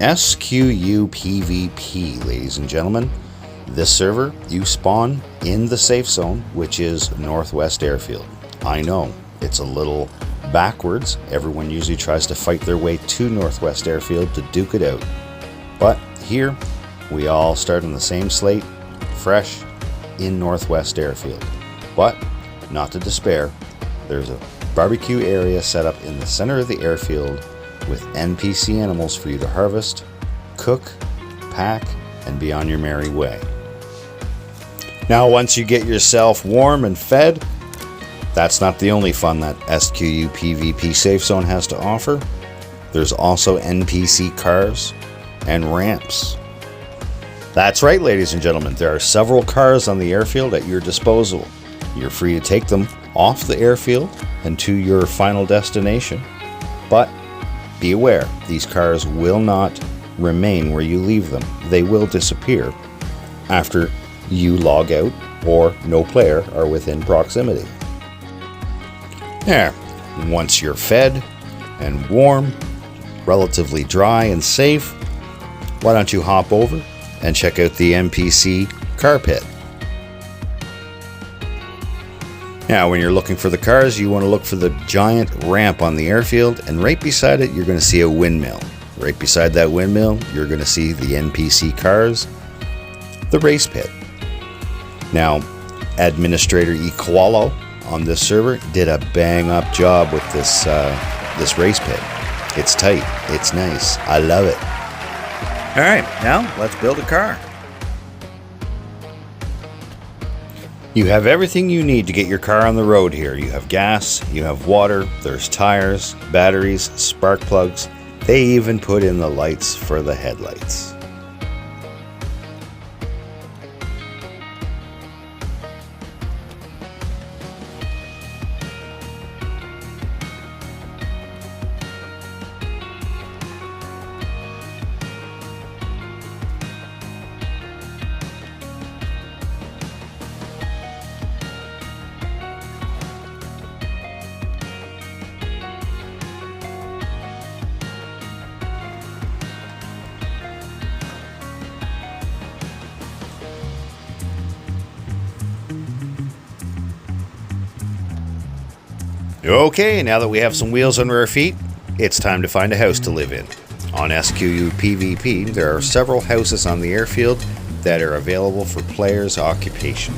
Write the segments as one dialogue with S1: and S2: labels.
S1: SQU-PVP, ladies and gentlemen. This server, you spawn in the safe zone, which is Northwest Airfield. I know, it's a little backwards. Everyone usually tries to fight their way to Northwest Airfield to duke it out. But here, we all start on the same slate, fresh, in Northwest Airfield. But, not to despair, there's a barbecue area set up in the center of the airfield with NPC animals for you to harvest, cook, pack, and be on your merry way. Now, once you get yourself warm and fed, that's not the only fun that SQU-PVP Safe Zone has to offer. There's also NPC cars and ramps. That's right, ladies and gentlemen, there are several cars on the airfield at your disposal. You're free to take them off the airfield and to your final destination, but be aware, these cars will not remain where you leave them. They will disappear after you log out or no player are within proximity. There, once you're fed and warm, relatively dry and safe, why don't you hop over and check out the NPC car pit. Now, when you're looking for the cars, you want to look for the giant ramp on the airfield, and right beside it, you're going to see a windmill. Right beside that windmill, you're going to see the NPC cars, the race pit. Now, Administrator Equalo on this server did a bang-up job with this race pit. It's tight, it's nice, I love it. All right, now let's build a car. You have everything you need to get your car on the road here. You have gas, you have water, there's tires, batteries, spark plugs. They even put in the lights for the headlights. Okay, now that we have some wheels under our feet, it's time to find a house to live in. On SQU-PVP, there are several houses on the airfield that are available for players' occupation.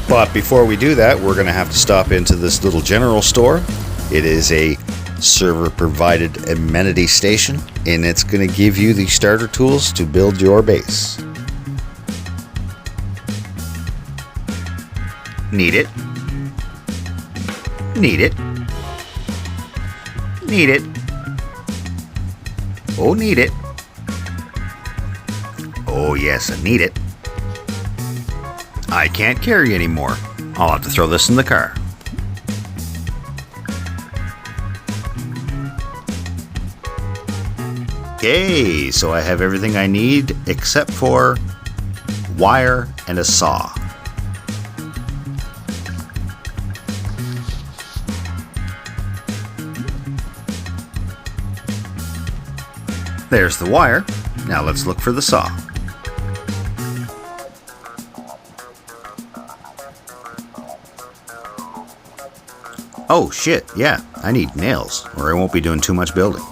S1: But before we do that, we're going to have to stop into this little general store. It is a server-provided amenity station, and it's going to give you the starter tools to build your base. Need it. Need it. Need it. Oh, need it. Oh, yes, I need it. I can't carry anymore. I'll have to throw this in the car. Okay, so I have everything I need except for wire and a saw. There's the wire. Now let's look for the saw. Oh shit, yeah, I need nails, or I won't be doing too much building.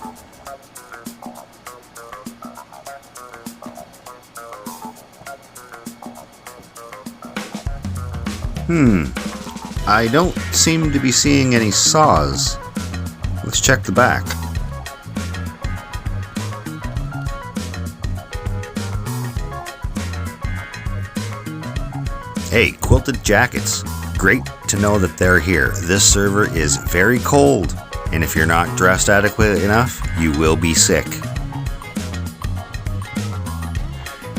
S1: I don't seem to be seeing any saws. Let's check the back. Hey, quilted jackets. Great to know that they're here. This server is very cold, and if you're not dressed adequately enough, you will be sick.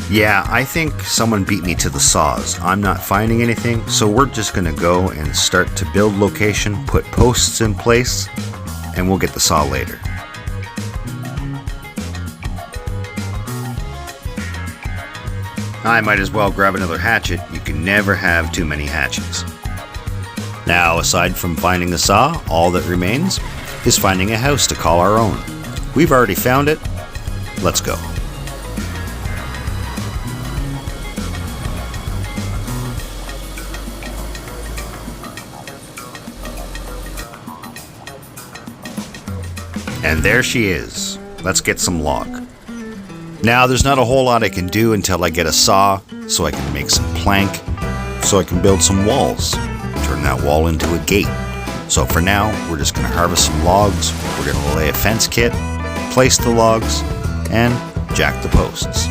S1: Yeah, I think someone beat me to the saws. I'm not finding anything, so we're just gonna go and start to build location, put posts in place, and we'll get the saw later. I might as well grab another hatchet. You can never have too many hatchets. Now, aside from finding the saw, all that remains is finding a house to call our own. We've already found it. Let's go. And there she is. Let's get some log. Now, there's not a whole lot I can do until I get a saw, so I can make some plank, so I can build some walls, turn that wall into a gate. So for now, we're just going to harvest some logs, we're going to lay a fence kit, place the logs, and jack the posts.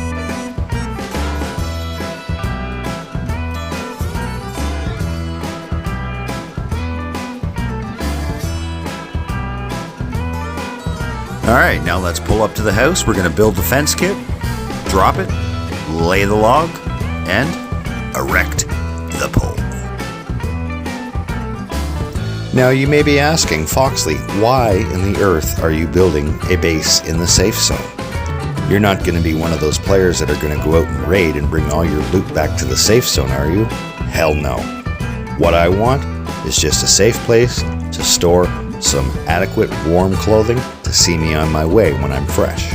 S1: Alright, now let's pull up to the house. We're going to build the fence kit, drop it, lay the log, and erect the pole. Now you may be asking, Foxley, why in the earth are you building a base in the safe zone? You're not going to be one of those players that are going to go out and raid and bring all your loot back to the safe zone, are you? Hell no. What I want is just a safe place to store some adequate warm clothing to see me on my way when I'm fresh.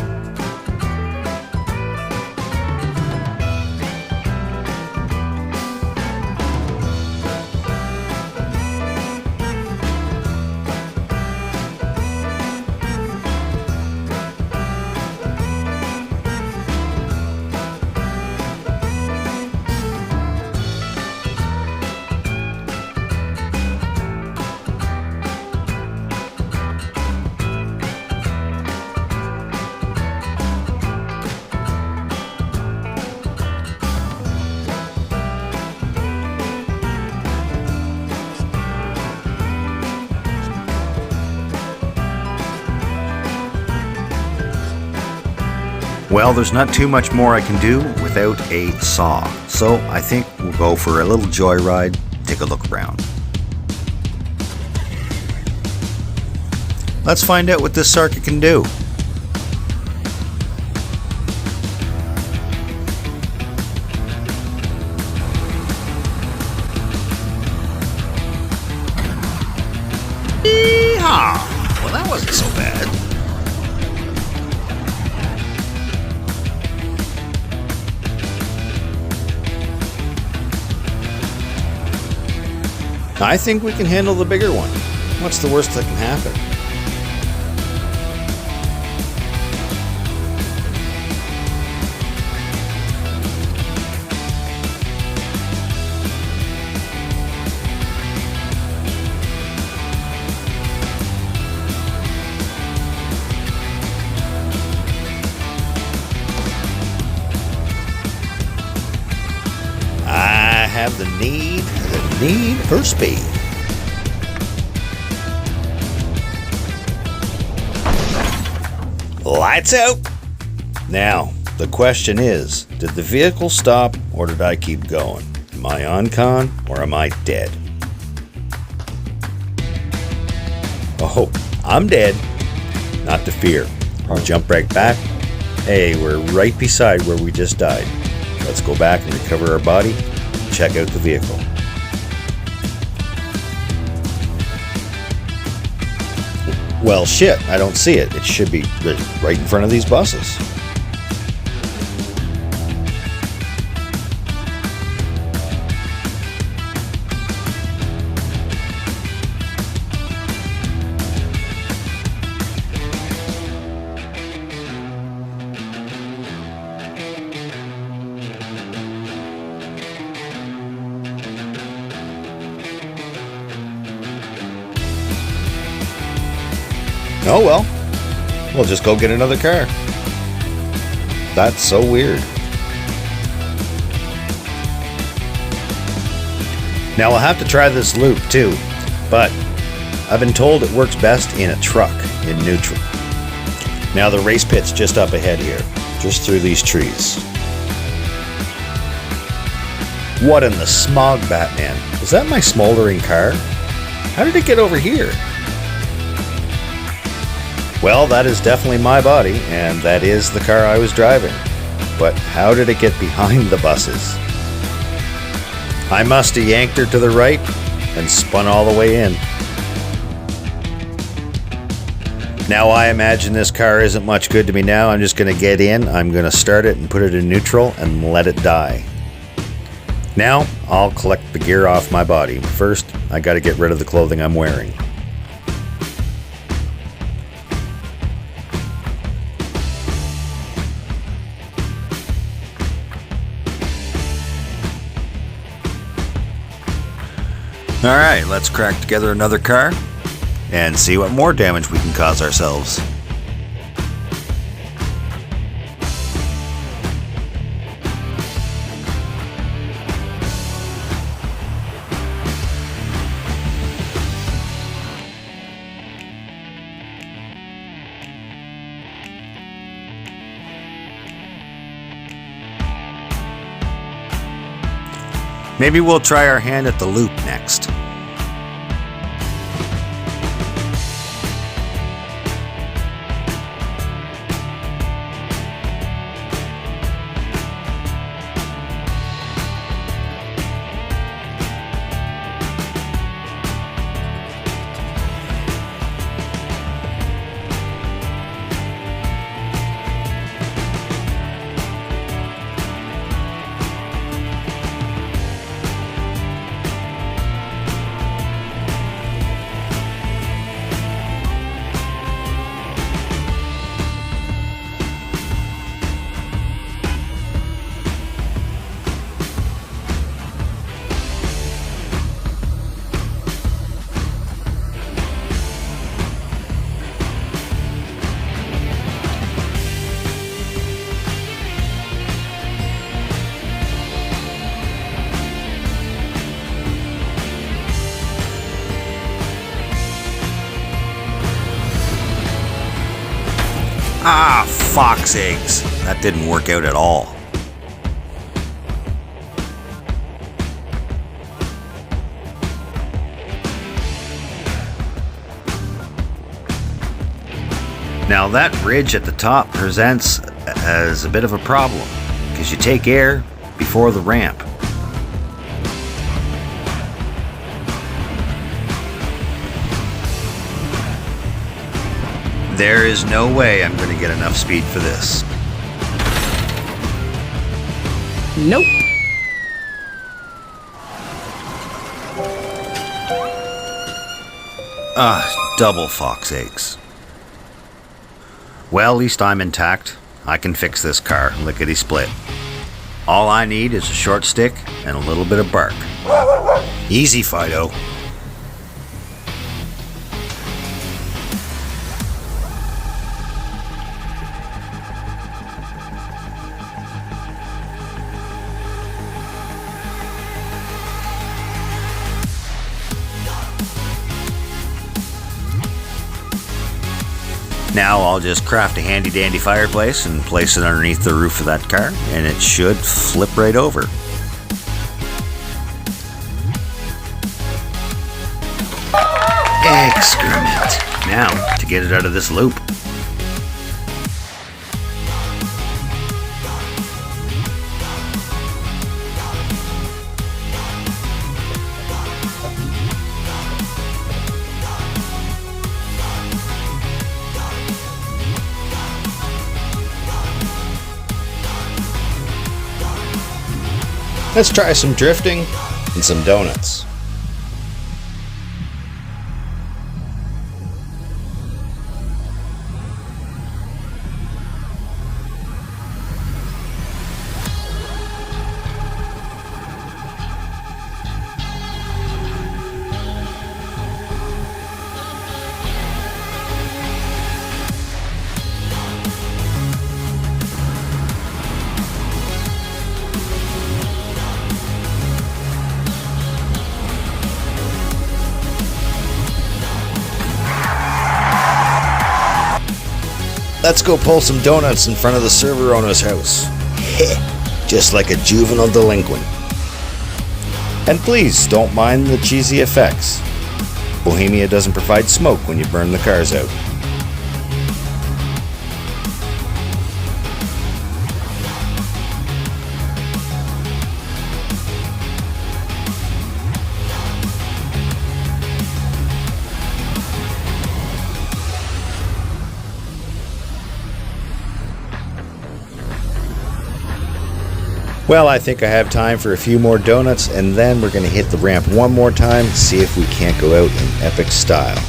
S1: Well, there's not too much more I can do without a saw, so I think we'll go for a little joyride, take a look around. Let's find out what this circuit can do. Yeehaw! Well, that wasn't so bad. I think we can handle the bigger one. What's the worst that can happen? I have the need for speed. Lights out! Now, the question is, did the vehicle stop or did I keep going? Am I on con or am I dead? Oh, I'm dead. Not to fear. I'll jump right back. Hey, we're right beside where we just died. Let's go back and recover our body and check out the vehicle. Well, shit, I don't see it. It should be right in front of these buses. Oh well, we'll just go get another car. That's so weird. Now I'll have to try this loop too, but I've been told it works best in a truck in neutral. Now the race pit's just up ahead here, just through these trees. What in the smog, Batman? Is that my smoldering car? How did it get over here? Well, that is definitely my body, and that is the car I was driving. But how did it get behind the buses? I must have yanked her to the right and spun all the way in. Now I imagine this car isn't much good to me now. I'm just going to get in, I'm going to start it and put it in neutral and let it die. Now I'll collect the gear off my body. First, I got to get rid of the clothing I'm wearing. Alright, let's crack together another car and see what more damage we can cause ourselves. Maybe we'll try our hand at the loop next. Ah, fox eggs. That didn't work out at all. Now that ridge at the top presents as a bit of a problem because you take air before the ramp. There is no way I'm going to get enough speed for this.
S2: Nope.
S1: Double fox eggs. Well, at least I'm intact. I can fix this car, lickety split. All I need is a short stick and a little bit of bark. Easy, Fido. Now I'll just craft a handy dandy fireplace and place it underneath the roof of that car, and it should flip right over. Excrement. Now to get it out of this loop.
S2: Let's try some drifting and some donuts. Let's go pull some donuts in front of the server owner's house. Just like a juvenile delinquent. And please don't mind the cheesy effects. Bohemia doesn't provide smoke when you burn the cars out. Well, I think I have time for a few more donuts, and then we're going to hit the ramp one more time, see if we can't go out in epic style.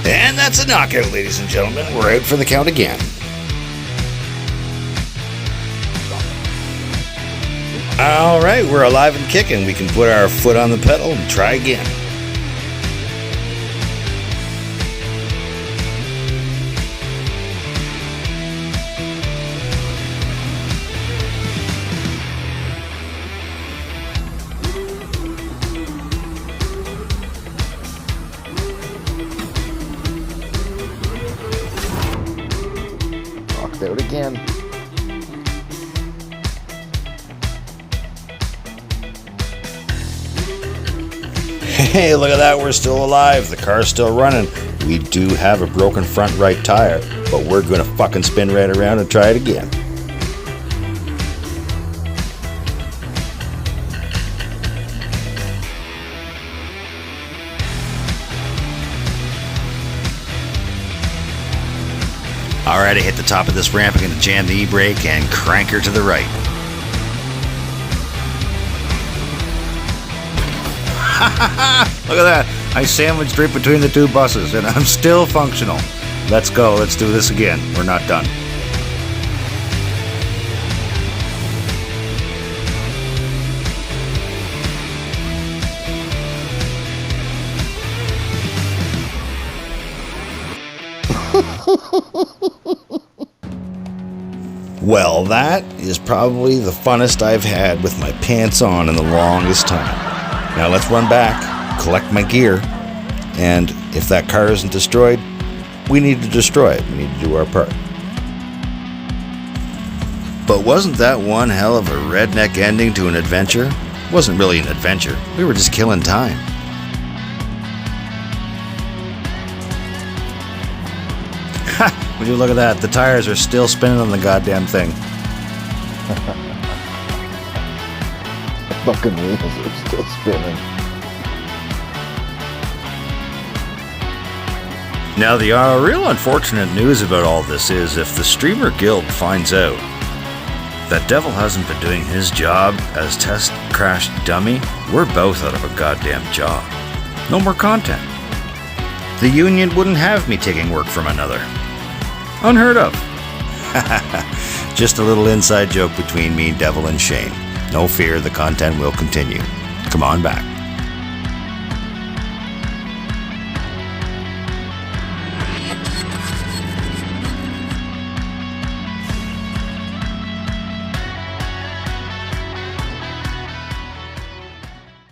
S2: And that's a knockout, ladies and gentlemen. We're out for the count again. All right, we're alive and kicking. We can put our foot on the pedal and try again.
S1: Out again.
S2: Hey, look at that, we're still alive. The car's still running. We do have a broken front right tire, but we're gonna fucking spin right around and try it again. Alright, I hit the top of this ramp. I'm going to jam the e-brake and crank her to the right. Look at that. I sandwiched right between the two buses and I'm still functional. Let's go. Let's do this again. We're not done. Well, that is probably the funnest I've had with my pants on in the longest time. Now let's run back, collect my gear, and if that car isn't destroyed, we need to destroy it. We need to do our part. But wasn't that one hell of a redneck ending to an adventure? It wasn't really an adventure. We were just killing time. Would you look at that? The tires are still spinning on the goddamn thing.
S1: The fucking wheels are still spinning.
S2: Now, the real unfortunate news about all this is if the Streamer Guild finds out that Devil hasn't been doing his job as test crash dummy, we're both out of a goddamn job. No more content. The union wouldn't have me taking work from another. Unheard of. Just a little inside joke between me, Devil, and Shane. No fear, the content will continue. Come on back.